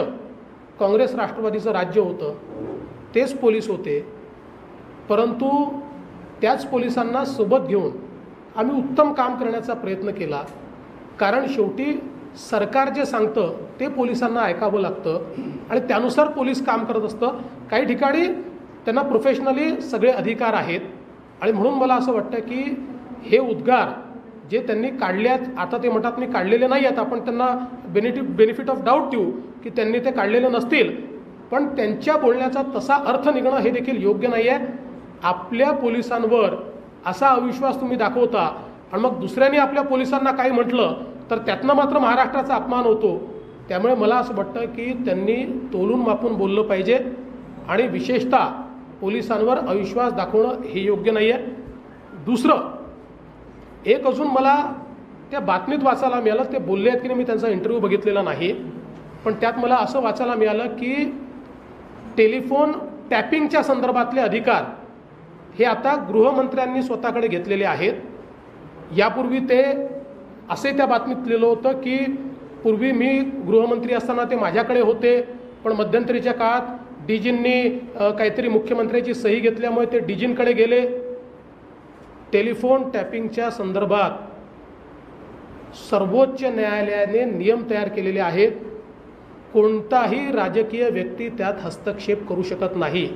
काँग्रेस राष्ट्रवादीचं राज्य होतं, तेच पोलीस होते. परंतु त्याच पोलिसांना सोबत घेऊन आम्ही उत्तम काम करण्याचा प्रयत्न केला. कारण शेवटी सरकार जे सांगतं ते पोलिसांना ऐकावं लागतं आणि त्यानुसार पोलीस काम करत असतं. काही ठिकाणी त्यांना प्रोफेशनली सगळे अधिकार आहेत आणि म्हणून मला असं वाटतं की हे उद्गार जे त्यांनी काढले आहेत, आता ते म्हणतात मी काढलेले नाही आहेत, आपण त्यांना बेनिफिट ऑफ डाऊट देऊ की त्यांनी ते काढलेले नसतील, पण त्यांच्या बोलण्याचा तसा अर्थ निघणं हे देखील योग्य नाही आहे. आपल्या पोलिसांवर असा अविश्वास तुम्ही दाखवता आणि मग दुसऱ्यांनी आपल्या पोलिसांना काही म्हटलं तर त्यातनं मात्र महाराष्ट्राचा अपमान होतो. त्यामुळे मला असं वाटतं की त्यांनी तोलून मापून बोललं पाहिजे आणि विशेषतः पोलिसांवर अविश्वास दाखवणं हे योग्य नाही आहे. दुसरं एक अजून मला त्या बातमीत वाचायला मिळालं, ते बोलले आहेत की नाही मी त्यांचा इंटरव्ह्यू बघितलेला नाही, पण त्यात मला असं वाचायला मिळालं की टेलिफोन टॅपिंगच्या संदर्भातले अधिकार हे आता गृहमंत्र्यांनी स्वतःकडे घेतलेले आहेत. यापूर्वी ते असे त्या बातमीत लिहिलं होतं की पूर्वी मी गृहमंत्री असताना ते माझ्याकडे होते, पण मध्यंतरीच्या काळात डीजींनी काहीतरी मुख्यमंत्र्याची सही घेतल्यामुळे ते डीजींकडे गेले. टेलिफोन टॅपिंगच्या संदर्भात सर्वोच्च न्यायालयाने नियम तयार केलेले आहेत. कोणताही राजकीय व्यक्ती त्यात हस्तक्षेप करू शकत नाही.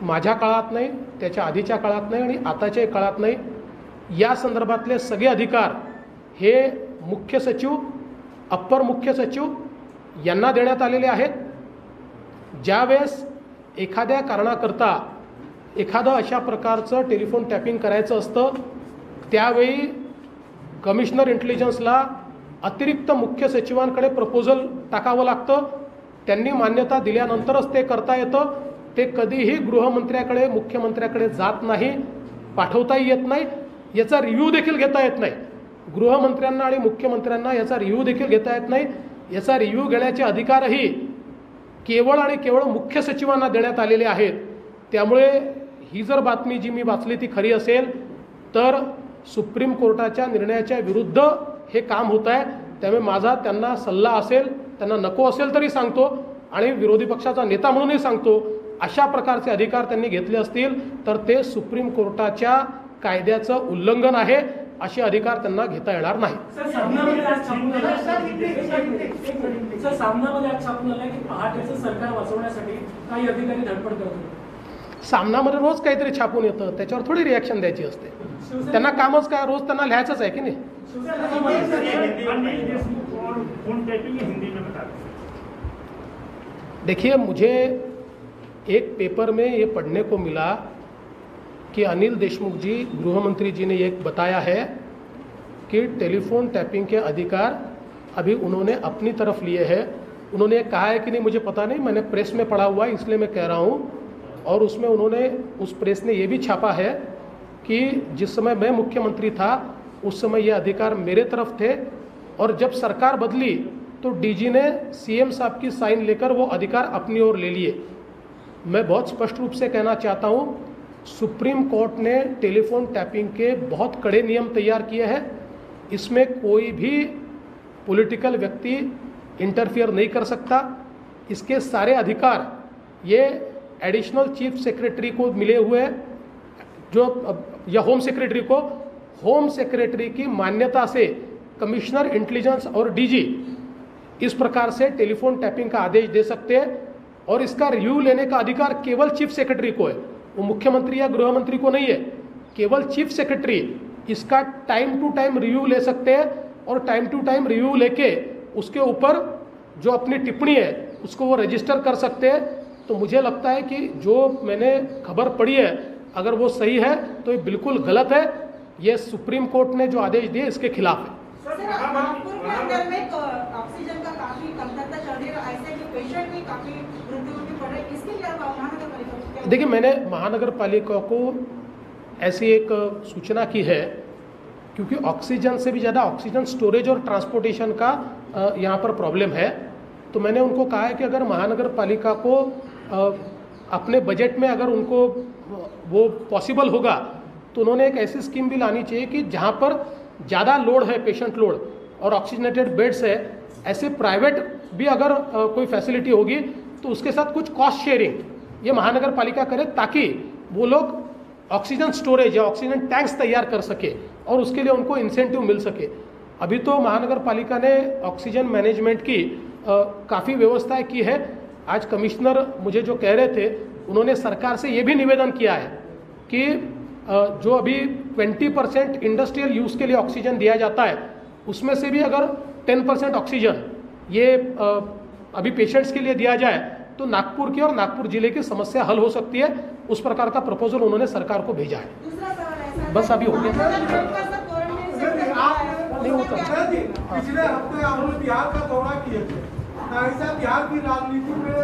माझ्या काळात नाही, त्याच्या आधीच्या काळात नाही आणि आताच्या काळात नाही. या संदर्भातले सगळे अधिकार हे मुख्य सचिव, अप्पर मुख्य सचिव यांना देण्यात आलेले आहेत. ज्यावेळेस एखाद्या कारणाकरता एखादं अशा प्रकारचं टेलिफोन टॅपिंग करायचं असतं त्यावेळी कमिशनर इंटेलिजन्सला अतिरिक्त मुख्य सचिवांकडे प्रपोजल टाकावं लागतं. त्यांनी मान्यता दिल्यानंतरच ते करता येतं. ते कधीही गृहमंत्र्याकडे, मुख्यमंत्र्याकडे जात नाही, पाठवताही येत नाही, याचा रिव्ह्यू देखील घेता येत नाही. गृहमंत्र्यांना आणि मुख्यमंत्र्यांना याचा रिव्ह्यू देखील घेता येत नाही. याचा रिव्ह्यू घेण्याचे अधिकारही केवळ आणि केवळ मुख्य सचिवांना देण्यात आलेले आहेत. त्यामुळे ही जर बातमी जी मी वाचली ती खरी असेल तर सुप्रीम कोर्टाच्या निर्णयाच्या विरुद्ध हे काम होत आहे. त्यामुळे माझा त्यांना सल्ला असेल, त्यांना नको असेल तरी सांगतो आणि विरोधी पक्षाचा नेता म्हणूनही सांगतो, अशा प्रकारचे अधिकार त्यांनी घेतले असतील तर ते सुप्रीम कोर्टाच्या कायद्याचं उल्लंघन आहे. असे अधिकार त्यांना घेता येणार नाही. सर, सामनामध्ये आज छापून आलं की पहाटेचं सरकार वाचवण्यासाठी काही अधिकारी धडपड करत होते. सामनामध्ये रोज काहीतरी छापून येतं, त्याच्यावर थोडी रिॲक्शन द्यायची असते. त्यांना कामच काय, रोज त्यांना लिहायचंच आहे की नाही. देखिए, मुझे एक पेपर में ये पढ़ने को मिला कि अनिल देशमुख जी, गृहमंत्री जी ने एक बताया है कि टेलीफोन टैपिंग के अधिकार अभी उन्होंने अपनी तरफ लिए हैं. उन्होंने कहा है कि नहीं मुझे पता नहीं, मैंने प्रेस में पढ़ा हुआ है इसलिए मैं कह रहा हूँ. और उसमें उन्होंने, उस प्रेस ने ये भी छापा है कि जिस समय मैं मुख्यमंत्री था उस समय ये अधिकार मेरे तरफ थे और जब सरकार बदली तो डीजी ने सीएम साहब की साइन लेकर वो अधिकार अपनी ओर ले लिए. मैं बहुत स्पष्ट रूप से कहना चाहता हूँ सुप्रीम कोर्ट ने टेलीफोन टैपिंग के बहुत कड़े नियम तैयार किए हैं। इसमें कोई भी पॉलिटिकल व्यक्ति इंटरफियर नहीं कर सकता। इसके सारे अधिकार ये एडिशनल चीफ सेक्रेटरी को मिले हुए हैं, जो या होम सेक्रेटरी को। होम सेक्रेटरी की मान्यता से कमिश्नर इंटेलिजेंस और डीजी इस प्रकार से टेलीफोन टैपिंग का आदेश दे सकते हैं, और इसका रिव्यू लेने का अधिकार केवल चीफ सेक्रेटरी को है, वो मुख्यमंत्री या गृह मंत्री को नहीं है। केवल चीफ सेक्रेटरी इसका टाइम टू टाइम रिव्यू ले सकते हैं, और टाइम टू टाइम रिव्यू लेके उसके ऊपर जो अपनी टिप्पणी है उसको वो रजिस्टर कर सकते हैं। तो मुझे लगता है कि जो मैंने खबर पढ़ी है अगर वो सही है तो ये बिल्कुल गलत है। ये सुप्रीम कोर्ट ने जो आदेश दिए इसके खिलाफ है। सर, नागपुर के अंदर में ऑक्सीजन का काफी कमतरता चल रही है, ऐसे कि पेशेंट भी काफी मृत्यु भी पड़ रही है, इसके लिए आप महानगर पालिका देखिए, मैंने महानगर पालिका को ऐसी एक सूचना की है, क्योंकि ऑक्सीजन से भी ज़्यादा ऑक्सीजन स्टोरेज और ट्रांसपोर्टेशन का यहाँ पर प्रॉब्लम है। तो मैंने उनको कहा है कि अगर महानगर पालिका को अपने बजट में अगर उनको वो पॉसिबल होगा तो उन्होंने एक ऐसी स्कीम भी लानी चाहिए कि जहाँ पर ज़्यादा लोड है, पेशेंट लोड और ऑक्सीजनेटेड बेड्स है, ऐसे प्राइवेट भी अगर कोई फैसिलिटी होगी तो उसके साथ कुछ कॉस्ट शेयरिंग ये महानगर पालिका करे, ताकि वो लोग ऑक्सीजन स्टोरेज या ऑक्सीजन टैंक्स तैयार कर सके और उसके लिए उनको इंसेंटिव मिल सके। अभी तो महानगर पालिका ने ऑक्सीजन मैनेजमेंट की काफ़ी व्यवस्थाएं की है। आज कमिश्नर मुझे जो कह रहे थे, उन्होंने सरकार से ये भी निवेदन किया है कि जो अभी 20% इंडस्ट्रियल यूज़ के लिए ऑक्सीजन दिया जाता है, उसमें से भी अगर 10% ऑक्सीजन ये अभी पेशेंट्स के लिए दिया जाए तो नागपुर की और नागपुर जिले की समस्या हल हो सकती है। उस प्रकार का प्रपोजल उन्होंने सरकार को भेजा है। दूसरा सवाल ऐसा बस अभी हो गया। नहीं होता। पिछले हफ्ते आपने बिहार का दौरा किए थे, ऐसा बिहार की राजनीति में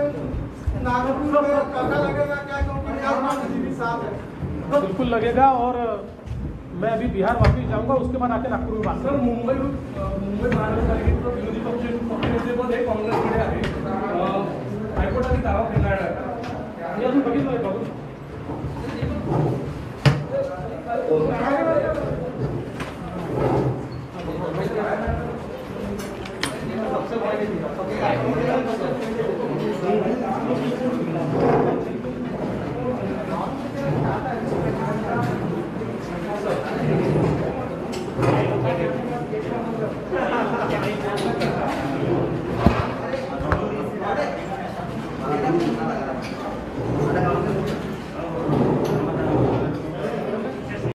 नागपुर में कैसा लगेगा क्या, क्योंकि बिहार में भी साथ है? बिल्कुल लगेगा, और मैं अभी बिहार वापस जाऊंगा, उसके बाद आके नागपुर में बात सर, मुंबई महानगरपालिकेचं विरोधी पक्षनेतेपद हे काँग्रेसकडे आहे. हायकोर्टाने दावा फेटाळला आहे. मी अजून बघितलं आहे, बघू.